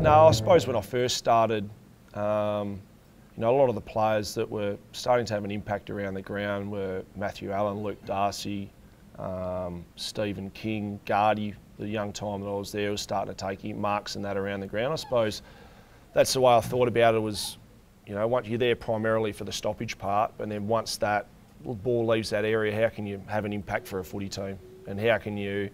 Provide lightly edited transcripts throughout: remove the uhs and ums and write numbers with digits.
No, I suppose when I first started, you know, a lot of the players that were starting to have an impact around the ground were Matthew Allen, Luke Darcy, Stephen King, Gardy. The young time that I was there was starting to take marks and that around the ground. I suppose that's the way I thought about it was, you know, once you're there primarily for the stoppage part, and then once that ball leaves that area, how can you have an impact for a footy team? And how can you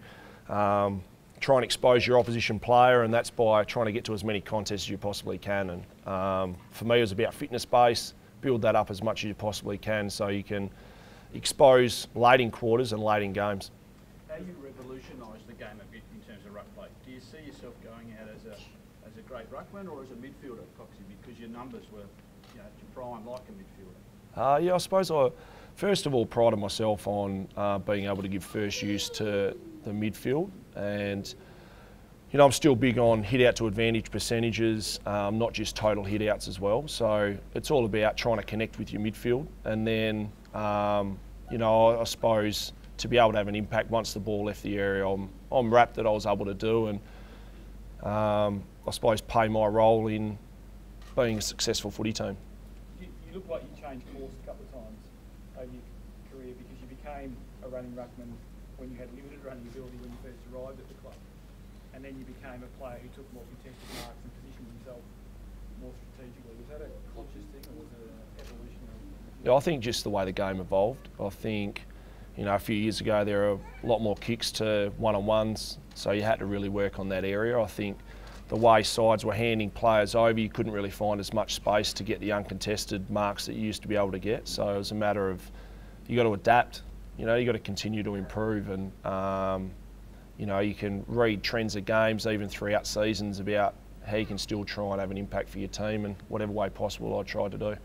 try and expose your opposition player, and that's by trying to get to as many contests as you possibly can. And for me, it was about fitness base, build that up as much as you possibly can so you can expose late in quarters and late in games. How you revolutionised the game a bit in terms of ruck play? Do you see yourself going out as a great ruckman or as a midfielder, Coxie, because your numbers were, you know, to prime like a midfielder? Yeah, I suppose I first of all prided myself on being able to give first use to the midfield, and you know, I'm still big on hit out to advantage percentages, not just total hit outs as well. So it's all about trying to connect with your midfield, and then you know, I suppose to be able to have an impact once the ball left the area, I'm wrapped that I was able to do, and I suppose play my role in being a successful footy team. You look like you changed course a couple of times over your career because you became a running ruckman when you had limited running ability when you first arrived at the club, and then you became a player who took more contested marks and positioned himself more strategically. Was that a conscious thing or was it an evolutionary? Yeah, I think just the way the game evolved. I think, you know, a few years ago there were a lot more kicks to one-on-ones, so you had to really work on that area. I think the way sides were handing players over, you couldn't really find as much space to get the uncontested marks that you used to be able to get. So it was a matter of, you got to adapt, you know, you got to continue to improve, and you know, you can read trends of games even throughout seasons about how you can still try and have an impact for your team, and whatever way possible I tried to do.